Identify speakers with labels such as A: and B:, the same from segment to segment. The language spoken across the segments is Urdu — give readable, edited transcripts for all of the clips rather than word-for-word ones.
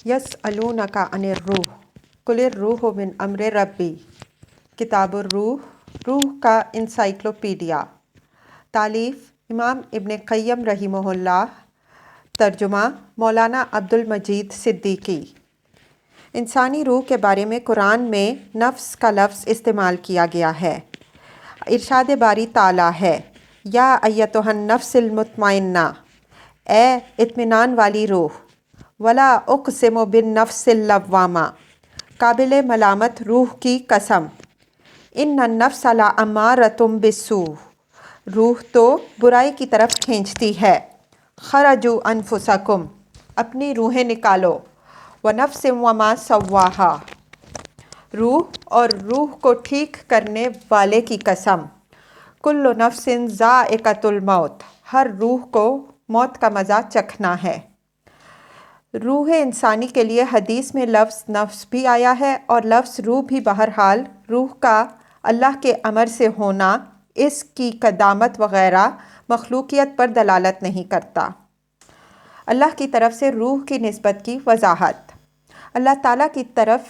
A: یسألونک عن الروح قل الروح من امر ربی۔ کتاب الروح، روح کا انسائکلوپیڈیا۔ تالیف امام ابن قیم رحمہ اللہ۔ ترجمہ مولانا عبدالمجید صدیقی۔ انسانی روح کے بارے میں قرآن میں نفس کا لفظ استعمال کیا گیا ہے۔ ارشاد باری تعالیٰ ہے، یا ایتھا النفس المطمئنہ، اے اطمینان والی روح، ولا اقسم بالنفس اللوامہ، قابل ملامت روح کی قسم، ان النفس لامارۃ بالسوء، روح تو برائی کی طرف کھینچتی ہے، خرجوا انفسکم، اپنی روحیں نکالو، ونفس وما سواہا، روح اور روح کو ٹھیک کرنے والے کی قسم، کل نفس ذائقۃ الموت، ہر روح کو موت کا مزہ چکھنا ہے۔ روح انسانی کے لیے حدیث میں لفظ نفس بھی آیا ہے، اور لفظ روح بھی بہرحال روح کا اللہ کے امر سے ہونا، اس کی قدامت وغیرہ مخلوقیت پر دلالت نہیں کرتا۔ اللہ کی طرف سے روح کی نسبت کی وضاحت۔ اللہ تعالیٰ کی طرف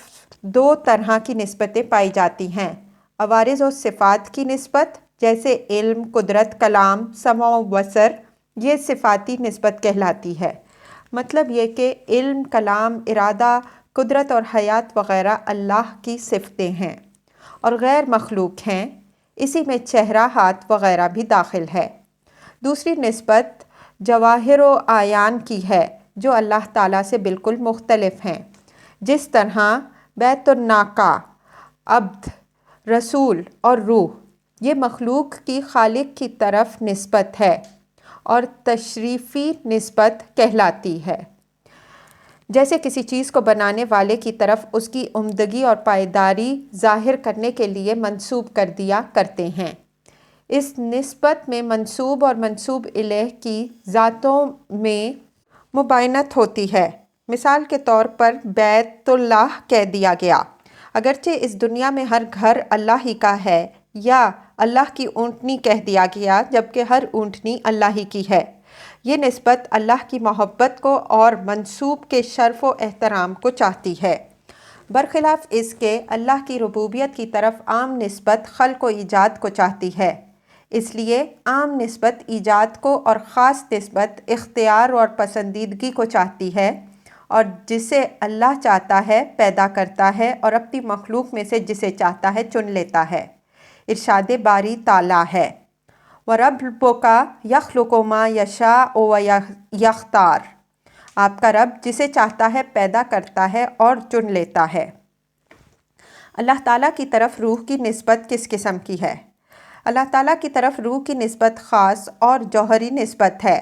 A: دو طرح کی نسبتیں پائی جاتی ہیں، عوارض و صفات کی نسبت، جیسے علم، قدرت، کلام، سمع و بصر، یہ صفاتی نسبت کہلاتی ہے۔ مطلب یہ کہ علم، کلام، ارادہ، قدرت اور حیات وغیرہ اللہ کی صفتیں ہیں اور غیر مخلوق ہیں، اسی میں چہرہ، ہاتھ وغیرہ بھی داخل ہے۔ دوسری نسبت جواہر و اعیان کی ہے، جو اللہ تعالیٰ سے بالکل مختلف ہیں، جس طرح بیت الناقہ، عبد، رسول اور روح، یہ مخلوق کی خالق کی طرف نسبت ہے اور تشریفی نسبت کہلاتی ہے، جیسے کسی چیز کو بنانے والے کی طرف اس کی عمدگی اور پائیداری ظاہر کرنے کے لیے منسوب کر دیا کرتے ہیں۔ اس نسبت میں منسوب اور منسوب الیہ کی ذاتوں میں مباینت ہوتی ہے۔ مثال کے طور پر بیت اللہ کہہ دیا گیا، اگرچہ اس دنیا میں ہر گھر اللہ ہی کا ہے، یا اللہ کی اونٹنی کہہ دیا گیا، جبکہ ہر اونٹنی اللہ ہی کی ہے۔ یہ نسبت اللہ کی محبت کو اور منسوب کے شرف و احترام کو چاہتی ہے، برخلاف اس کے اللہ کی ربوبیت کی طرف عام نسبت خلق و ایجاد کو چاہتی ہے۔ اس لیے عام نسبت ایجاد کو اور خاص نسبت اختیار اور پسندیدگی کو چاہتی ہے، اور جسے اللہ چاہتا ہے پیدا کرتا ہے اور اپنی مخلوق میں سے جسے چاہتا ہے چن لیتا ہے۔ ارشاد باری تعالیٰ ہے، وَرَبُّكَ يَخْلُقُ مَا يَشَاءُ وَيَخْتَارُ، آپ کا رب جسے چاہتا ہے پیدا کرتا ہے اور چن لیتا ہے۔ اللہ تعالیٰ کی طرف روح کی نسبت کس قسم کی ہے؟ اللہ تعالیٰ کی طرف روح کی نسبت خاص اور جوہری نسبت ہے،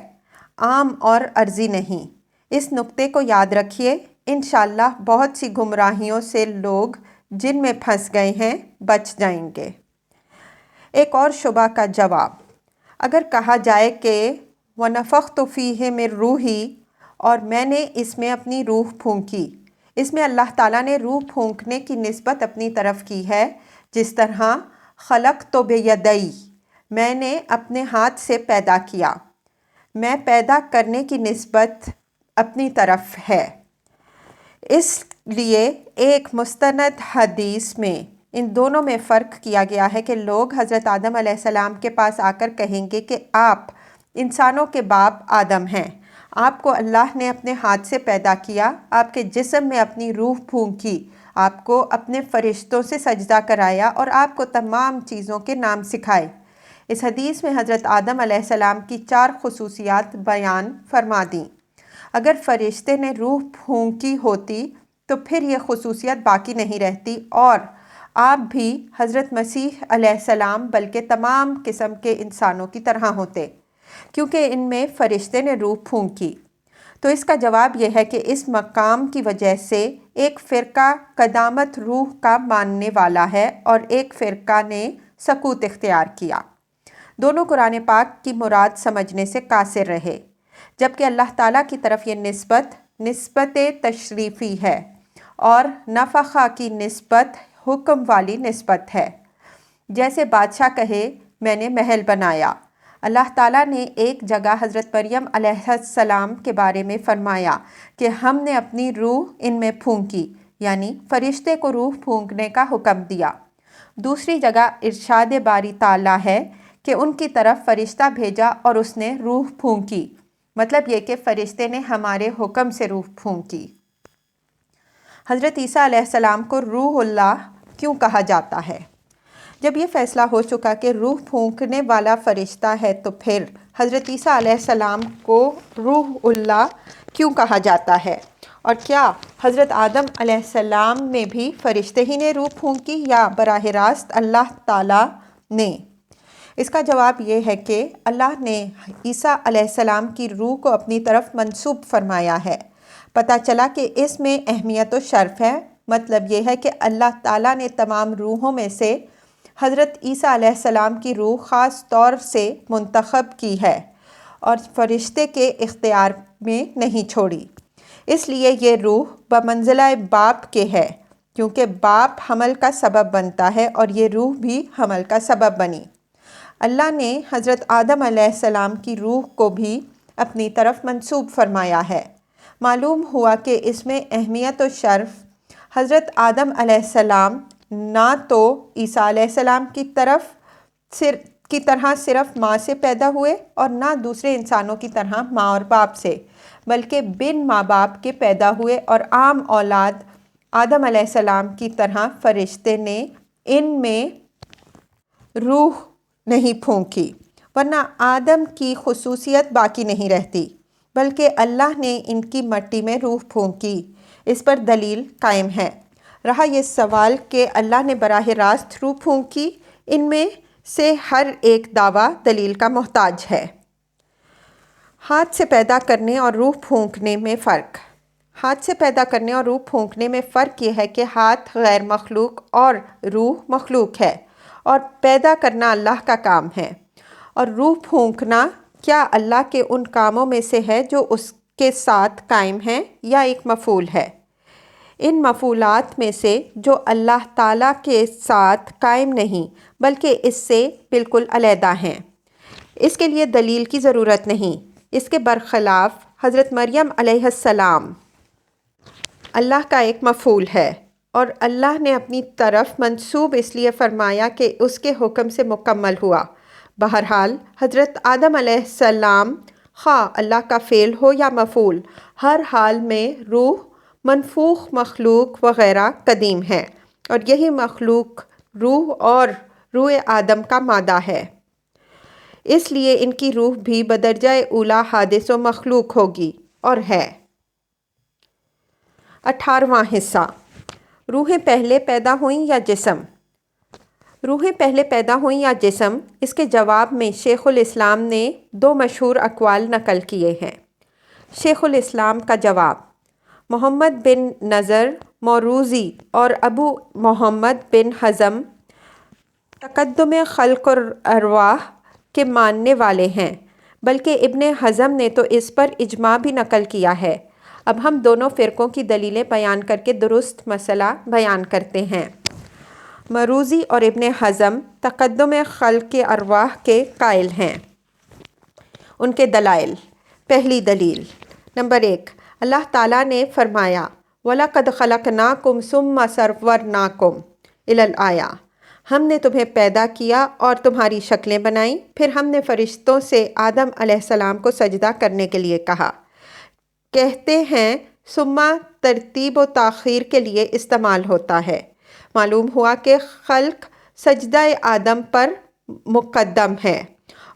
A: عام اور عرضی نہیں۔ اس نقطے کو یاد رکھیے، انشاءاللہ بہت سی گمراہیوں سے لوگ جن میں پھنس گئے ہیں بچ جائیں گے۔ ایک اور شبہ کا جواب، اگر کہا جائے کہ وَنَفَخْتُ فِيهِ مِن رُوحِي، اور میں نے اس میں اپنی روح پھونکی، اس میں اللہ تعالیٰ نے روح پھونکنے کی نسبت اپنی طرف کی ہے، جس طرح خلقت بیدی، میں نے اپنے ہاتھ سے پیدا کیا، میں پیدا کرنے کی نسبت اپنی طرف ہے۔ اس لیے ایک مستند حدیث میں ان دونوں میں فرق کیا گیا ہے کہ لوگ حضرت آدم علیہ السلام کے پاس آ کر کہیں گے کہ آپ انسانوں کے باپ آدم ہیں، آپ کو اللہ نے اپنے ہاتھ سے پیدا کیا، آپ کے جسم میں اپنی روح پھونکی، آپ کو اپنے فرشتوں سے سجدہ کرایا اور آپ کو تمام چیزوں کے نام سکھائے۔ اس حدیث میں حضرت آدم علیہ السلام کی 4 خصوصیات بیان فرما دیں۔ اگر فرشتے نے روح پھونکی ہوتی تو پھر یہ خصوصیت باقی نہیں رہتی، اور آپ بھی حضرت مسیح علیہ السلام بلکہ تمام قسم کے انسانوں کی طرح ہوتے، کیونکہ ان میں فرشتے نے روح پھونکی۔ تو اس کا جواب یہ ہے کہ اس مقام کی وجہ سے ایک فرقہ قدامت روح کا ماننے والا ہے اور ایک فرقہ نے سکوت اختیار کیا۔ دونوں قرآن پاک کی مراد سمجھنے سے قاصر رہے، جبکہ اللہ تعالیٰ کی طرف یہ نسبت تشریفی ہے، اور نفخہ کی نسبت حکم والی نسبت ہے۔ جیسے بادشاہ کہے میں نے محل بنایا، اللہ تعالیٰ نے ایک جگہ حضرت مریم علیہ السلام کے بارے میں فرمایا کہ ہم نے اپنی روح ان میں پھونکی، یعنی فرشتے کو روح پھونکنے کا حکم دیا۔ دوسری جگہ ارشاد باری تعالیٰ ہے کہ ان کی طرف فرشتہ بھیجا اور اس نے روح پھونکی، مطلب یہ کہ فرشتے نے ہمارے حکم سے روح پھونکی۔ حضرت عیسیٰ علیہ السلام کو روح اللہ کیوں کہا جاتا ہے؟ جب یہ فیصلہ ہو چکا کہ روح پھونکنے والا فرشتہ ہے تو پھر حضرت عیسیٰ علیہ السلام کو روح اللہ کیوں کہا جاتا ہے؟ اور کیا حضرت آدم علیہ السلام میں بھی فرشتے ہی نے روح پھونکی یا براہ راست اللہ تعالیٰ نے؟ اس کا جواب یہ ہے کہ اللہ نے عیسیٰ علیہ السلام کی روح کو اپنی طرف منسوب فرمایا ہے۔ پتہ چلا کہ اس میں اہمیت و شرف ہے، مطلب یہ ہے کہ اللہ تعالیٰ نے تمام روحوں میں سے حضرت عیسیٰ علیہ السلام کی روح خاص طور سے منتخب کی ہے اور فرشتے کے اختیار میں نہیں چھوڑی۔ اس لیے یہ روح بمنزلہ باپ کے ہے، کیونکہ باپ حمل کا سبب بنتا ہے اور یہ روح بھی حمل کا سبب بنی۔ اللہ نے حضرت آدم علیہ السلام کی روح کو بھی اپنی طرف منسوب فرمایا ہے۔ معلوم ہوا کہ اس میں اہمیت و شرف حضرت آدم علیہ السلام نہ تو عیسیٰ علیہ السلام کی طرح صرف ماں سے پیدا ہوئے اور نہ دوسرے انسانوں کی طرح ماں اور باپ سے، بلکہ بن ماں باپ کے پیدا ہوئے اور عام اولاد آدم علیہ السلام کی طرح فرشتے نے ان میں روح نہیں پھونکی، ورنہ آدم کی خصوصیت باقی نہیں رہتی، بلکہ اللہ نے ان کی مٹی میں روح پھونکی۔ اس پر دلیل قائم ہے۔ رہا یہ سوال کہ اللہ نے براہ راست روح پھونکی، ان میں سے ہر ایک دعویٰ دلیل کا محتاج ہے۔ ہاتھ سے پیدا کرنے اور روح پھونکنے میں فرق۔ ہاتھ سے پیدا کرنے اور روح پھونکنے میں فرق یہ ہے کہ ہاتھ غیر مخلوق اور روح مخلوق ہے، اور پیدا کرنا اللہ کا کام ہے، اور روح پھونکنا کیا اللہ کے ان کاموں میں سے ہے جو اس کے ساتھ قائم ہیں یا ایک مفعول ہے؟ ان مفعولات میں سے جو اللہ تعالیٰ کے ساتھ قائم نہیں بلکہ اس سے بالکل علیحدہ ہیں، اس کے لیے دلیل کی ضرورت نہیں۔ اس کے برخلاف حضرت مریم علیہ السلام اللہ کا ایک مفعول ہے، اور اللہ نے اپنی طرف منسوب اس لیے فرمایا کہ اس کے حکم سے مکمل ہوا۔ بہرحال حضرت آدم علیہ السلام خواہ اللہ کا فعل ہو یا مفعول، ہر حال میں روح منفوخ مخلوق وغیرہ قدیم ہے، اور یہی مخلوق روح اور روح آدم کا مادہ ہے۔ اس لیے ان کی روح بھی بدرجہ اولیٰ حادث و مخلوق ہوگی اور ہے۔ 18واں حصہ، روحیں پہلے پیدا ہوئیں یا جسم؟ روحیں پہلے پیدا ہوئیں یا جسم، اس کے جواب میں شیخ الاسلام نے دو مشہور اقوال نقل کیے ہیں۔ شیخ الاسلام کا جواب: محمد بن نظر موروثی اور ابو محمد بن حزم تقدم خلق الارواح کے ماننے والے ہیں، بلکہ ابن حزم نے تو اس پر اجماع بھی نقل کیا ہے۔ اب ہم دونوں فرقوں کی دلیلیں بیان کر کے درست مسئلہ بیان کرتے ہیں۔ موروثی اور ابن حزم تقدم خلق ارواح کے قائل ہیں۔ ان کے دلائل: پہلی دلیل، نمبر 1، اللہ تعالیٰ نے فرمایا وَلَقَدْ خَلَقْنَاكُمْ ثُمَّ صَوَّرْنَاكُمْ الآیہ، ہم نے تمہیں پیدا کیا اور تمہاری شکلیں بنائیں، پھر ہم نے فرشتوں سے آدم علیہ السلام کو سجدہ کرنے کے لیے کہا۔ کہتے ہیں ثم ترتیب و تاخیر کے لیے استعمال ہوتا ہے۔ معلوم ہوا کہ خلق سجدہ آدم پر مقدم ہے،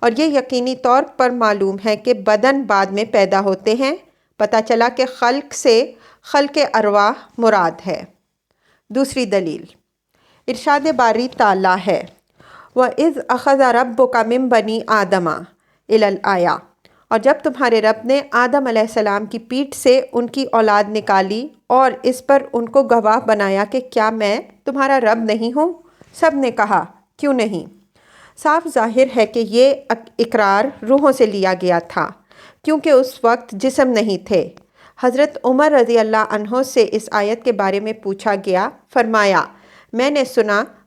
A: اور یہ یقینی طور پر معلوم ہے کہ بدن بعد میں پیدا ہوتے ہیں۔ پتہ چلا کہ خلق سے خلق ارواح مراد ہے۔ دوسری دلیل، ارشاد باری تعالیٰ ہے وَإِذْ أَخَذَ رَبُّكَ مِن بَنِي آدَمَ الآیہ، اور جب تمہارے رب نے آدم علیہ السلام کی پیٹھ سے ان کی اولاد نکالی اور اس پر ان کو گواہ بنایا کہ کیا میں تمہارا رب نہیں ہوں؟ سب نے کہا کیوں نہیں؟ صاف ظاہر ہے کہ یہ اقرار روحوں سے لیا گیا تھا، کیونکہ اس وقت جسم نہیں تھے۔ حضرت عمر رضی اللہ عنہ سے اس آیت کے بارے میں پوچھا گیا، فرمایا میں نے سنا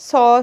A: 100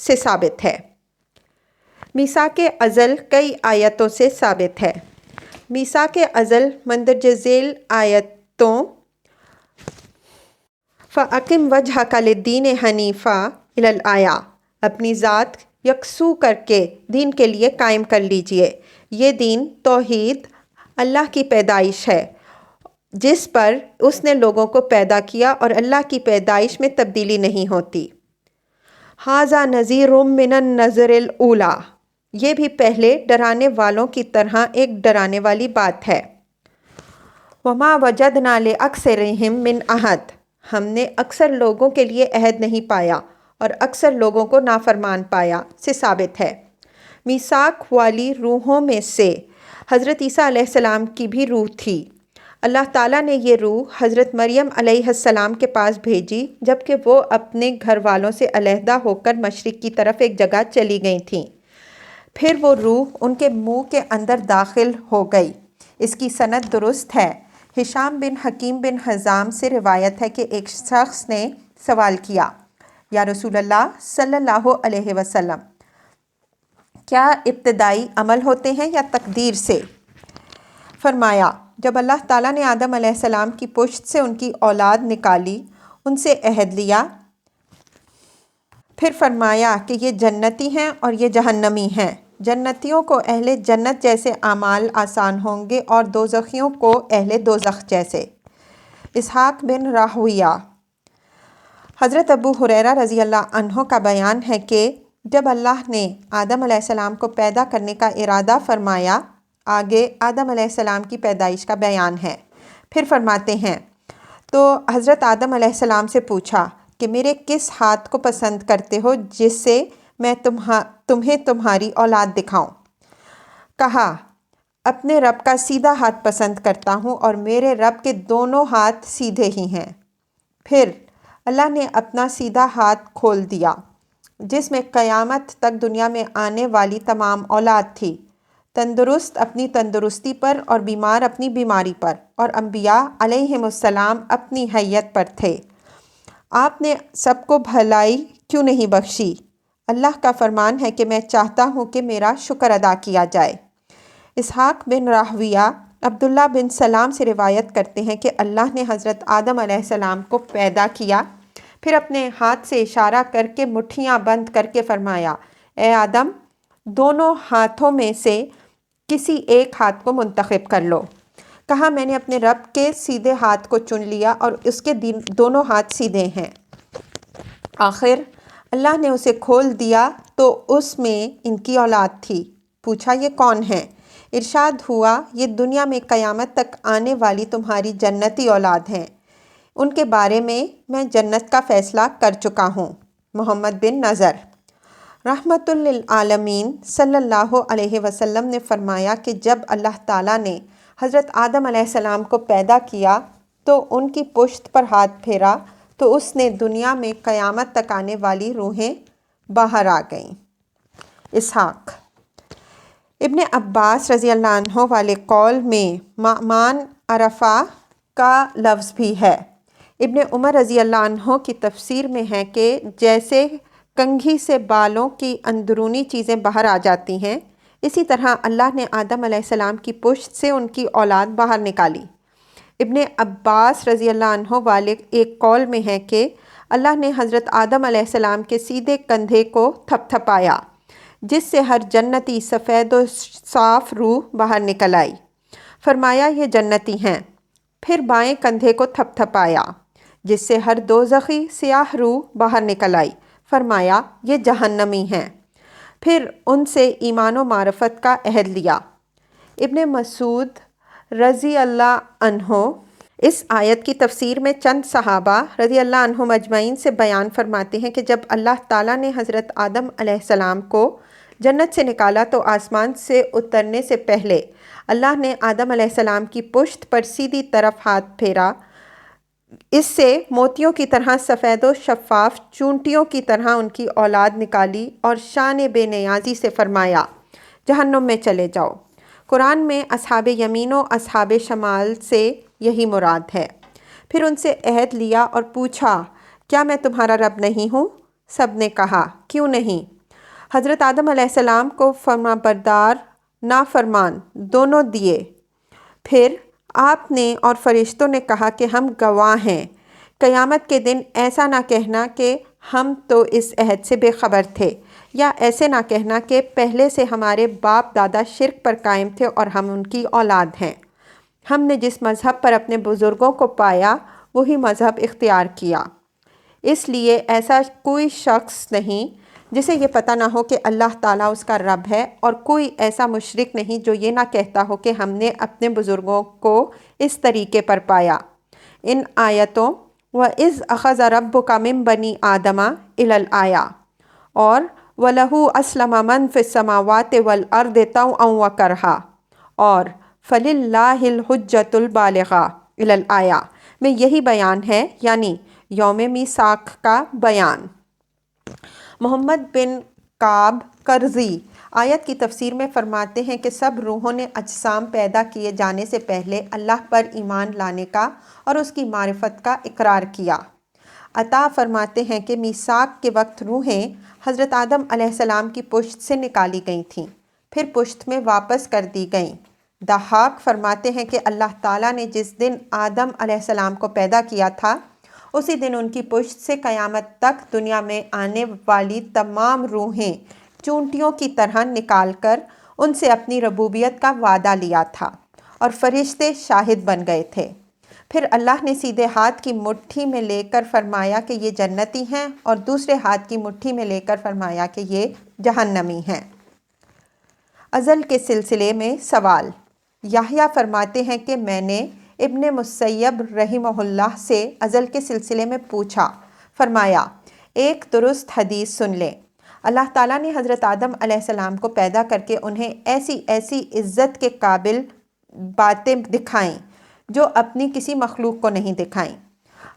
A: سے ثابت ہے۔ میثاق ازل کئی آیتوں سے ثابت ہے۔ میثاق ازل مندرجہ ذیل آیتوں فَأَقِمْ وَجْهَكَ لِلدِّينِ حَنِيفًا الآیا اپنی ذات یکسو کر کے دین کے لیے قائم کر لیجئے۔ یہ دین توحید اللہ کی پیدائش ہے جس پر اس نے لوگوں کو پیدا کیا اور اللہ کی پیدائش میں تبدیلی نہیں ہوتی۔ ھذا نذیر من النذر الاولیٰ یہ بھی پہلے ڈرانے والوں کی طرح ایک ڈرانے والی بات ہے۔ وما وجدنا لأکثرہم من عہد ہم نے اکثر لوگوں کے لیے عہد نہیں پایا اور اکثر لوگوں کو نافرمان پایا سے ثابت ہے۔ میثاق والی روحوں میں سے حضرت عیسیٰ علیہ السلام کی بھی روح تھی۔ اللہ تعالیٰ نے یہ روح حضرت مریم علیہ السلام کے پاس بھیجی جبکہ وہ اپنے گھر والوں سے علیحدہ ہو کر مشرق کی طرف ایک جگہ چلی گئی تھیں۔ پھر وہ روح ان کے منہ کے اندر داخل ہو گئی۔ اس کی سند درست ہے۔ ہشام بن حکیم بن حزام سے روایت ہے کہ ایک شخص نے سوال کیا، یا رسول اللہ صلی اللہ علیہ وسلم، کیا ابتدائی عمل ہوتے ہیں یا تقدیر سے؟ فرمایا، جب اللہ تعالیٰ نے آدم علیہ السلام کی پشت سے ان کی اولاد نکالی، ان سے عہد لیا، پھر فرمایا کہ یہ جنتی ہیں اور یہ جہنمی ہیں۔ جنتیوں کو اہل جنت جیسے اعمال آسان ہوں گے اور دوزخیوں کو اہل دوزخ جیسے۔ اسحاق بن راہویہ حضرت ابو ہریرہ رضی اللہ عنہ کا بیان ہے کہ جب اللہ نے آدم علیہ السلام کو پیدا کرنے کا ارادہ فرمایا، آگے آدم علیہ السلام کی پیدائش کا بیان ہے، پھر فرماتے ہیں تو حضرت آدم علیہ السلام سے پوچھا کہ میرے کس ہاتھ کو پسند کرتے ہو جس سے میں تمہیں تمہاری اولاد دکھاؤں؟ کہا، اپنے رب کا سیدھا ہاتھ پسند کرتا ہوں اور میرے رب کے دونوں ہاتھ سیدھے ہی ہیں۔ پھر اللہ نے اپنا سیدھا ہاتھ کھول دیا جس میں قیامت تک دنیا میں آنے والی تمام اولاد تھی، تندرست اپنی تندرستی پر اور بیمار اپنی بیماری پر، اور انبیاء علیہم السلام اپنی حیت پر تھے۔ آپ نے سب کو بھلائی کیوں نہیں بخشی؟ اللہ کا فرمان ہے کہ میں چاہتا ہوں کہ میرا شکر ادا کیا جائے۔ اسحاق بن راہویہ عبداللہ بن سلام سے روایت کرتے ہیں کہ اللہ نے حضرت آدم علیہ السلام کو پیدا کیا، پھر اپنے ہاتھ سے اشارہ کر کے مٹھیاں بند کر کے فرمایا، اے آدم، دونوں ہاتھوں میں سے کسی ایک ہاتھ کو منتخب کر لو۔ کہا، میں نے اپنے رب کے سیدھے ہاتھ کو چن لیا اور اس کے دونوں ہاتھ سیدھے ہیں۔ آخر اللہ نے اسے کھول دیا تو اس میں ان کی اولاد تھی۔ پوچھا، یہ کون ہیں؟ ارشاد ہوا، یہ دنیا میں قیامت تک آنے والی تمہاری جنتی اولاد ہیں، ان کے بارے میں میں جنت کا فیصلہ کر چکا ہوں۔ محمد بن نظر رحمۃ للعالمین صلی اللہ علیہ وسلم نے فرمایا کہ جب اللہ تعالیٰ نے حضرت آدم علیہ السلام کو پیدا کیا تو ان کی پشت پر ہاتھ پھیرا تو اس نے دنیا میں قیامت تک آنے والی روحیں باہر آ گئیں۔ اسحاق ابن عباس رضی اللہ عنہ والے قول میں مَعْمَانْ عرفہ کا لفظ بھی ہے۔ ابن عمر رضی اللہ عنہ کی تفسیر میں ہے کہ جیسے کنگھی سے بالوں کی اندرونی چیزیں باہر آ جاتی ہیں، اسی طرح اللہ نے آدم علیہ السلام کی پشت سے ان کی اولاد باہر نکالی۔ ابن عباس رضی اللہ عنہ والے ایک قول میں ہے کہ اللہ نے حضرت آدم علیہ السلام کے سیدھے کندھے کو تھپ تھپایا جس سے ہر جنتی سفید و صاف روح باہر نکل آئی۔ فرمایا، یہ جنتی ہیں۔ پھر بائیں کندھے کو تھپ تھپایا جس سے ہر دوزخی سیاہ روح باہر نکل آئی۔ فرمایا، یہ جہنمی ہیں۔ پھر ان سے ایمان و معرفت کا عہد لیا۔ ابن مسعود رضی اللہ عنہ اس آیت کی تفسیر میں چند صحابہ رضی اللہ عنہم اجمعین سے بیان فرماتے ہیں کہ جب اللہ تعالیٰ نے حضرت آدم علیہ السلام کو جنت سے نکالا تو آسمان سے اترنے سے پہلے اللہ نے آدم علیہ السلام کی پشت پر سیدھی طرف ہاتھ پھیرا، اس سے موتیوں کی طرح سفید و شفاف چونٹیوں کی طرح ان کی اولاد نکالی اور شان بے نیازی سے فرمایا، جہنم میں چلے جاؤ۔ قرآن میں اصحاب یمین و اصحاب شمال سے یہی مراد ہے۔ پھر ان سے عہد لیا اور پوچھا، کیا میں تمہارا رب نہیں ہوں؟ سب نے کہا کیوں نہیں؟ حضرت آدم علیہ السلام کو فرما بردار نافرمان دونوں دیے۔ پھر آپ نے اور فرشتوں نے کہا کہ ہم گواہ ہیں۔ قیامت کے دن ایسا نہ کہنا کہ ہم تو اس عہد سے بے خبر تھے، یا ایسے نہ کہنا کہ پہلے سے ہمارے باپ دادا شرک پر قائم تھے اور ہم ان کی اولاد ہیں۔ ہم نے جس مذہب پر اپنے بزرگوں کو پایا وہی مذہب اختیار کیا۔ اس لیے ایسا کوئی شخص نہیں جسے یہ پتہ نہ ہو کہ اللہ تعالیٰ اس کا رب ہے، اور کوئی ایسا مشرک نہیں جو یہ نہ کہتا ہو کہ ہم نے اپنے بزرگوں کو اس طریقے پر پایا۔ ان آیتوں وَإِذْ أَخَذَ رَبُّكَ مِن بَنِي آدَمَ إِلَى الْآيَةِ اور وَلَهُ أَسْلَمَ مَن فِي السَّمَاوَاتِ وَالْأَرْضِ طَوْعًا وَكَرْهًا اور فَلِلَّهِ الْحُجَّةُ الْبَالِغَةُ إِلَى الْآيَةِ میں یہی بیان ہے، یعنی یوم میثاق کا بیان۔ محمد بن کعب کرزی آیت کی تفسیر میں فرماتے ہیں کہ سب روحوں نے اجسام پیدا کیے جانے سے پہلے اللہ پر ایمان لانے کا اور اس کی معرفت کا اقرار کیا۔ عطا فرماتے ہیں کہ میثاق کے وقت روحیں حضرت آدم علیہ السلام کی پشت سے نکالی گئی تھیں، پھر پشت میں واپس کر دی گئیں۔ ضحاک فرماتے ہیں کہ اللہ تعالیٰ نے جس دن آدم علیہ السلام کو پیدا کیا تھا اسی دن ان کی پشت سے قیامت تک دنیا میں آنے والی تمام روحیں چونٹیوں کی طرح نکال کر ان سے اپنی ربوبیت کا وعدہ لیا تھا، اور فرشتے شاہد بن گئے تھے۔ پھر اللہ نے سیدھے ہاتھ کی مٹھی میں لے کر فرمایا کہ یہ جنتی ہیں، اور دوسرے ہاتھ کی مٹھی میں لے کر فرمایا کہ یہ جہنمی ہیں۔ ازل کے سلسلے میں سوال۔ یحییٰ فرماتے ہیں کہ میں نے ابن مسیب رحمہ اللہ سے ازل کے سلسلے میں پوچھا، فرمایا ایک درست حدیث سن لیں۔ اللہ تعالیٰ نے حضرت آدم علیہ السلام کو پیدا کر کے انہیں ایسی ایسی عزت کے قابل باتیں دکھائیں جو اپنی کسی مخلوق کو نہیں دکھائیں۔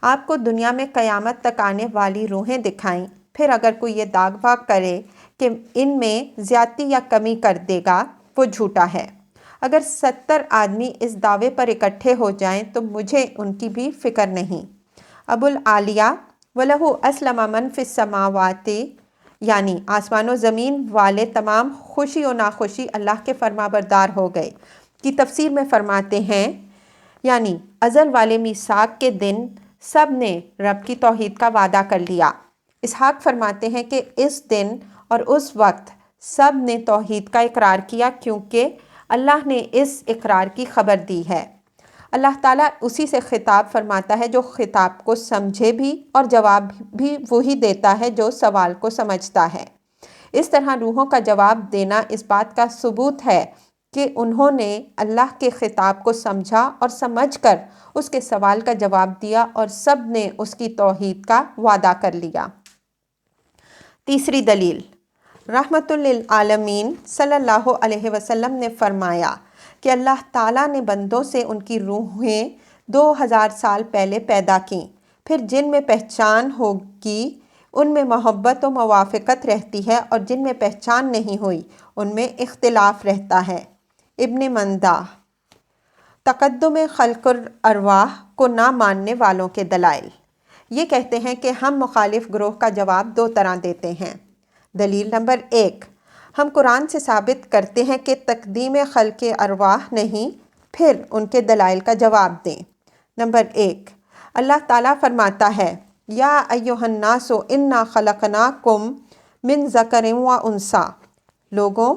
A: آپ کو دنیا میں قیامت تک آنے والی روحیں دکھائیں، پھر اگر کوئی یہ دعویٰ کرے کہ ان میں زیادتی یا کمی کر دے گا وہ جھوٹا ہے۔ اگر 70 آدمی اس دعوے پر اکٹھے ہو جائیں تو مجھے ان کی بھی فکر نہیں۔ ابو العالیہ وَلَهُ أَسْلَمَ مَن فِي السَّمَاوَاتِ یعنی آسمان و زمین والے تمام خوشی و ناخوشی اللہ کے فرما بردار ہو گئے کی تفسیر میں فرماتے ہیں، یعنی ازل والے میثاق کے دن سب نے رب کی توحید کا وعدہ کر لیا۔ اسحاق فرماتے ہیں کہ اس دن اور اس وقت سب نے توحید کا اقرار کیا، کیونکہ اللہ نے اس اقرار کی خبر دی ہے۔ اللہ تعالیٰ اسی سے خطاب فرماتا ہے جو خطاب کو سمجھے بھی، اور جواب بھی وہی دیتا ہے جو سوال کو سمجھتا ہے۔ اس طرح روحوں کا جواب دینا اس بات کا ثبوت ہے کہ انہوں نے اللہ کے خطاب کو سمجھا اور سمجھ کر اس کے سوال کا جواب دیا، اور سب نے اس کی توحید کا وعدہ کر لیا۔ تیسری دلیل، رحمت للعالمین صلی اللہ علیہ وسلم نے فرمایا کہ اللہ تعالیٰ نے بندوں سے ان کی روحیں 2000 سال پہلے پیدا کیں، پھر جن میں پہچان ہوگی ان میں محبت و موافقت رہتی ہے، اور جن میں پہچان نہیں ہوئی ان میں اختلاف رہتا ہے۔ ابن مندہ تقدم خلق الارواح کو نہ ماننے والوں کے دلائل۔ یہ کہتے ہیں کہ ہم مخالف گروہ کا جواب 2 طرح دیتے ہیں۔ دلیل نمبر 1، ہم قرآن سے ثابت کرتے ہیں کہ تقدیم خلق ارواح نہیں، پھر ان کے دلائل کا جواب دیں۔ نمبر 1، اللہ تعالیٰ فرماتا ہے یا ایھا الناس انا خلقناکم من ذکر و انثی، لوگوں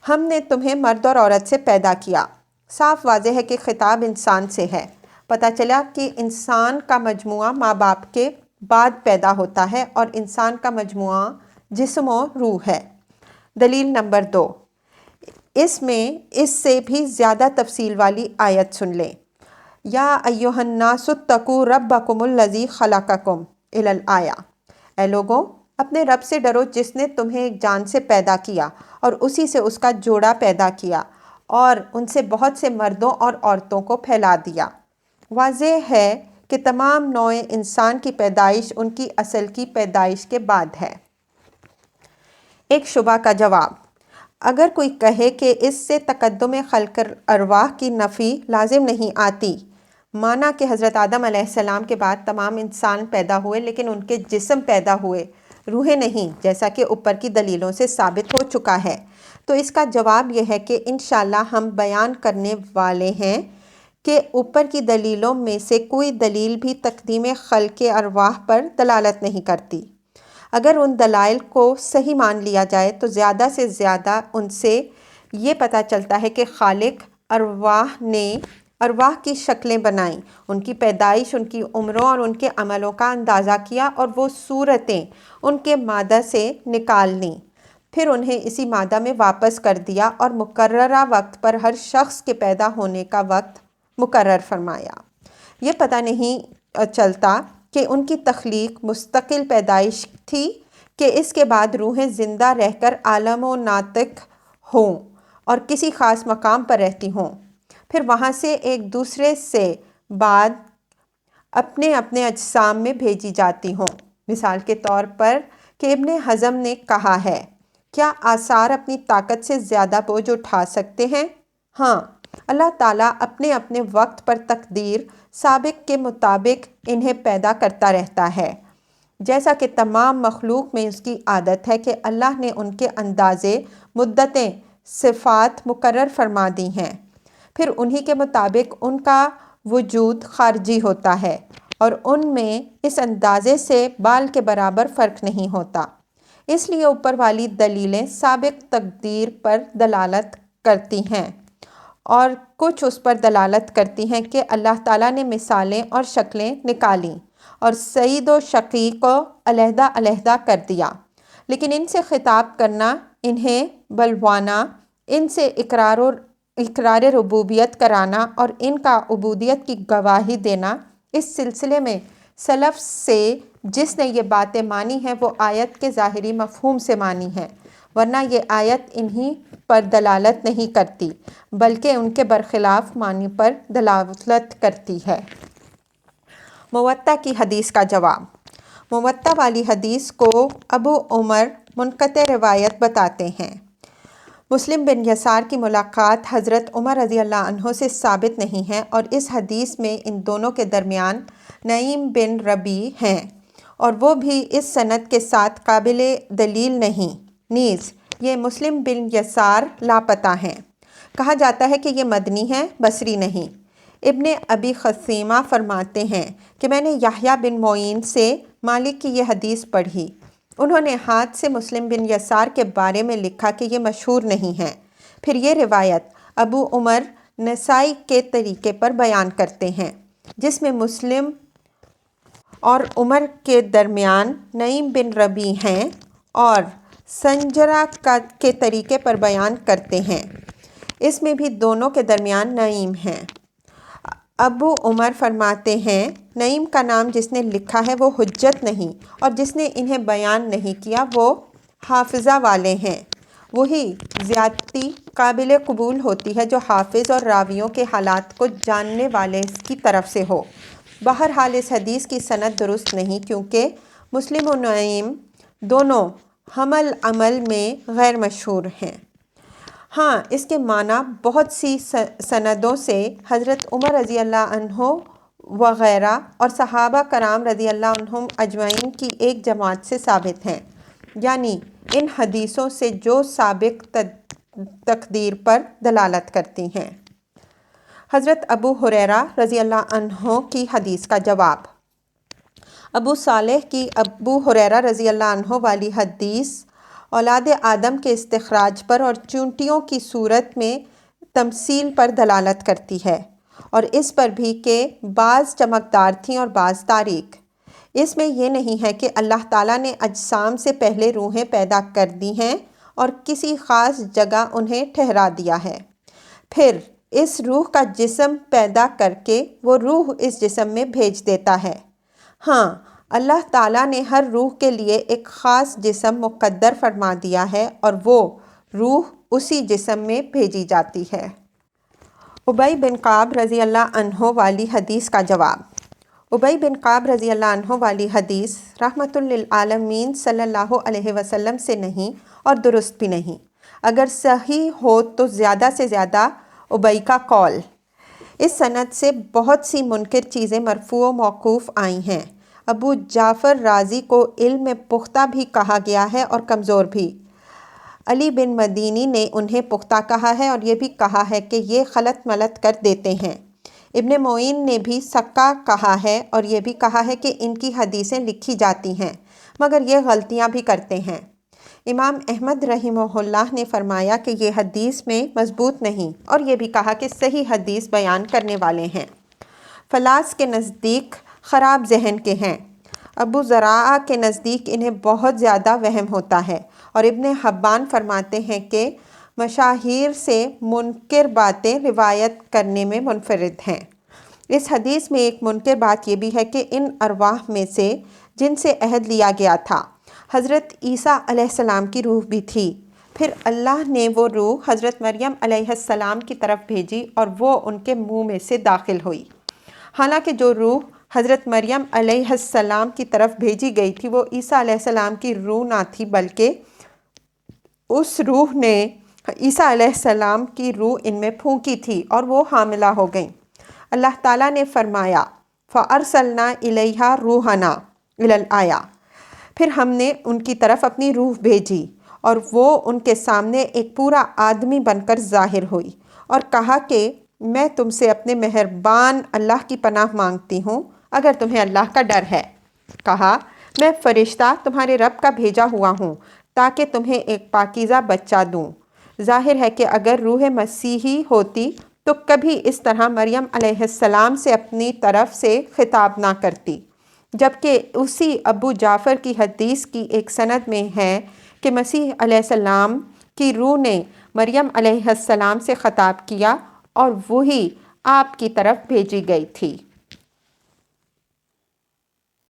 A: ہم نے تمہیں مرد اور عورت سے پیدا کیا۔ صاف واضح ہے کہ خطاب انسان سے ہے۔ پتہ چلا کہ انسان کا مجموعہ ماں باپ کے بعد پیدا ہوتا ہے، اور انسان کا مجموعہ جسم و روح ہے۔ دلیل نمبر 2، اس میں اس سے بھی زیادہ تفصیل والی آیت سن لیں۔ یا ایھا الناس اتقوا ربکم الذی خلقکم الی الآیہ، اے لوگوں اپنے رب سے ڈرو جس نے تمہیں ایک جان سے پیدا کیا اور اسی سے اس کا جوڑا پیدا کیا، اور ان سے بہت سے مردوں اور عورتوں کو پھیلا دیا۔ واضح ہے کہ تمام نوع انسان کی پیدائش ان کی اصل کی پیدائش کے بعد ہے۔ ایک شبہ کا جواب، اگر کوئی کہے کہ اس سے تقدم خلق ارواح کی نفی لازم نہیں آتی، مانا کہ حضرت آدم علیہ السلام کے بعد تمام انسان پیدا ہوئے لیکن ان کے جسم پیدا ہوئے، روحیں نہیں، جیسا کہ اوپر کی دلیلوں سے ثابت ہو چکا ہے۔ تو اس کا جواب یہ ہے کہ انشاءاللہ ہم بیان کرنے والے ہیں کہ اوپر کی دلیلوں میں سے کوئی دلیل بھی تقدیم خلق ارواح پر دلالت نہیں کرتی۔ اگر ان دلائل کو صحیح مان لیا جائے تو زیادہ سے زیادہ ان سے یہ پتہ چلتا ہے کہ خالق ارواح نے ارواح کی شکلیں بنائیں، ان کی پیدائش، ان کی عمروں اور ان کے عملوں کا اندازہ کیا اور وہ صورتیں ان کے مادہ سے نکال لیں، پھر انہیں اسی مادہ میں واپس کر دیا اور مقررہ وقت پر ہر شخص کے پیدا ہونے کا وقت مقرر فرمایا۔ یہ پتہ نہیں چلتا کہ ان کی تخلیق مستقل پیدائش تھی کہ اس کے بعد روحیں زندہ رہ کر عالم و ناطق ہوں اور کسی خاص مقام پر رہتی ہوں، پھر وہاں سے ایک دوسرے سے بعد اپنے اپنے اجسام میں بھیجی جاتی ہوں۔ مثال کے طور پر کہ ابن حزم نے کہا ہے، کیا آثار اپنی طاقت سے زیادہ بوجھ اٹھا سکتے ہیں؟ ہاں، اللہ تعالیٰ اپنے اپنے وقت پر تقدیر سابق کے مطابق انہیں پیدا کرتا رہتا ہے، جیسا کہ تمام مخلوق میں اس کی عادت ہے کہ اللہ نے ان کے اندازے، مدتیں، صفات مقرر فرما دی ہیں، پھر انہی کے مطابق ان کا وجود خارجی ہوتا ہے اور ان میں اس اندازے سے بال کے برابر فرق نہیں ہوتا۔ اس لیے اوپر والی دلیلیں سابق تقدیر پر دلالت کرتی ہیں اور کچھ اس پر دلالت کرتی ہیں کہ اللہ تعالیٰ نے مثالیں اور شکلیں نکالیں اور سعید و شقی کو علیحدہ علیحدہ کر دیا، لیکن ان سے خطاب کرنا، انہیں بلوانا، ان سے اقرار ربوبیت کرانا اور ان کا عبودیت کی گواہی دینا، اس سلسلے میں سلف سے جس نے یہ باتیں مانی ہیں وہ آیت کے ظاہری مفہوم سے مانی ہیں، ورنہ یہ آیت انہی پر دلالت نہیں کرتی بلکہ ان کے برخلاف معنی پر دلالت کرتی ہے۔ موطا کی حدیث کا جواب۔ موطا والی حدیث کو ابو عمر منقطع روایت بتاتے ہیں۔ مسلم بن یسار کی ملاقات حضرت عمر رضی اللہ عنہ سے ثابت نہیں ہے اور اس حدیث میں ان دونوں کے درمیان نعیم بن ربیع ہیں اور وہ بھی اس سند کے ساتھ قابل دلیل نہیں، نیز یہ مسلم بن یسار لاپتہ ہیں۔ کہا جاتا ہے کہ یہ مدنی ہیں، بصری نہیں۔ ابن ابی خثیمہ فرماتے ہیں کہ میں نے یحییٰ بن معین سے مالک کی یہ حدیث پڑھی، انہوں نے ہاتھ سے مسلم بن یسار کے بارے میں لکھا کہ یہ مشہور نہیں ہے۔ پھر یہ روایت ابو عمر نسائی کے طریقے پر بیان کرتے ہیں جس میں مسلم اور عمر کے درمیان نعیم بن ربیع ہیں اور سنجرہ کے طریقے پر بیان کرتے ہیں، اس میں بھی دونوں کے درمیان نعیم ہیں۔ ابو عمر فرماتے ہیں، نعیم کا نام جس نے لکھا ہے وہ حجت نہیں اور جس نے انہیں بیان نہیں کیا وہ حافظہ والے ہیں۔ وہی زیادتی قابل قبول ہوتی ہے جو حافظ اور راویوں کے حالات کو جاننے والے کی طرف سے ہو۔ بہرحال اس حدیث کی سند درست نہیں کیونکہ مسلم و نعیم دونوں حمل عمل میں غیر مشہور ہیں۔ ہاں، اس کے معنی بہت سی سندوں سے حضرت عمر رضی اللہ عنہ وغیرہ اور صحابہ کرام رضی اللہ عنہم اجمعین کی ایک جماعت سے ثابت ہیں، یعنی ان حدیثوں سے جو سابق تقدیر پر دلالت کرتی ہیں۔ حضرت ابو ہریرہ رضی اللہ عنہ کی حدیث کا جواب۔ ابو صالح کی ابو ہریرہ رضی اللہ عنہ والی حدیث اولاد آدم کے استخراج پر اور چونٹیوں کی صورت میں تمثیل پر دلالت کرتی ہے اور اس پر بھی کہ بعض چمکدار تھیں اور بعض تاریک۔ اس میں یہ نہیں ہے کہ اللہ تعالیٰ نے اجسام سے پہلے روحیں پیدا کر دی ہیں اور کسی خاص جگہ انہیں ٹھہرا دیا ہے، پھر اس روح کا جسم پیدا کر کے وہ روح اس جسم میں بھیج دیتا ہے۔ ہاں، اللہ تعالیٰ نے ہر روح کے لیے ایک خاص جسم مقدر فرما دیا ہے اور وہ روح اسی جسم میں بھیجی جاتی ہے۔ ابی بن کعب رضی اللہ عنہ والی حدیث کا جواب۔ ابی بن کعب رضی اللہ عنہ والی حدیث رحمۃ للعالمین صلی اللہ علیہ وسلم سے نہیں اور درست بھی نہیں، اگر صحیح ہو تو زیادہ سے زیادہ ابی کا قول۔ اس سند سے بہت سی منکر چیزیں مرفوع و موقوف آئی ہیں۔ ابو جعفر رازی کو علم میں پختہ بھی کہا گیا ہے اور کمزور بھی۔ علی بن مدینی نے انہیں پختہ کہا ہے اور یہ بھی کہا ہے کہ یہ خلط ملط کر دیتے ہیں۔ ابن معین نے بھی سکہ کہا ہے اور یہ بھی کہا ہے کہ ان کی حدیثیں لکھی جاتی ہیں مگر یہ غلطیاں بھی کرتے ہیں۔ امام احمد رحمہ اللہ نے فرمایا کہ یہ حدیث میں مضبوط نہیں، اور یہ بھی کہا کہ صحیح حدیث بیان کرنے والے ہیں۔ فلاس کے نزدیک خراب ذہن کے ہیں۔ ابو زرعہ کے نزدیک انہیں بہت زیادہ وہم ہوتا ہے، اور ابن حبان فرماتے ہیں کہ مشاہیر سے منکر باتیں روایت کرنے میں منفرد ہیں۔ اس حدیث میں ایک منکر بات یہ بھی ہے کہ ان ارواح میں سے جن سے عہد لیا گیا تھا حضرت عیسیٰ علیہ السلام کی روح بھی تھی، پھر اللہ نے وہ روح حضرت مریم علیہ السلام کی طرف بھیجی اور وہ ان کے منہ میں سے داخل ہوئی۔ حالانکہ جو روح حضرت مریم علیہ السلام کی طرف بھیجی گئی تھی وہ عیسیٰ علیہ السلام کی روح نہ تھی، بلکہ اس روح نے عیسیٰ علیہ السلام کی روح ان میں پھونکی تھی اور وہ حاملہ ہو گئیں۔ اللہ تعالیٰ نے فرمایا فَأَرْسَلْنَا إِلَيْهَا رُوحَنَا إِلَى الْآيَةِ، پھر ہم نے ان کی طرف اپنی روح بھیجی اور وہ ان کے سامنے ایک پورا آدمی بن کر ظاہر ہوئی، اور کہا کہ میں تم سے اپنے مہربان اللہ کی پناہ مانگتی ہوں اگر تمہیں اللہ کا ڈر ہے۔ کہا میں فرشتہ تمہارے رب کا بھیجا ہوا ہوں تاکہ تمہیں ایک پاکیزہ بچہ دوں۔ ظاہر ہے کہ اگر روح مسیحی ہوتی تو کبھی اس طرح مریم علیہ السلام سے اپنی طرف سے خطاب نہ کرتی، جبکہ اسی ابو جعفر کی حدیث کی ایک سند میں ہے کہ مسیح علیہ السلام کی روح نے مریم علیہ السلام سے خطاب کیا اور وہی آپ کی طرف بھیجی گئی تھی۔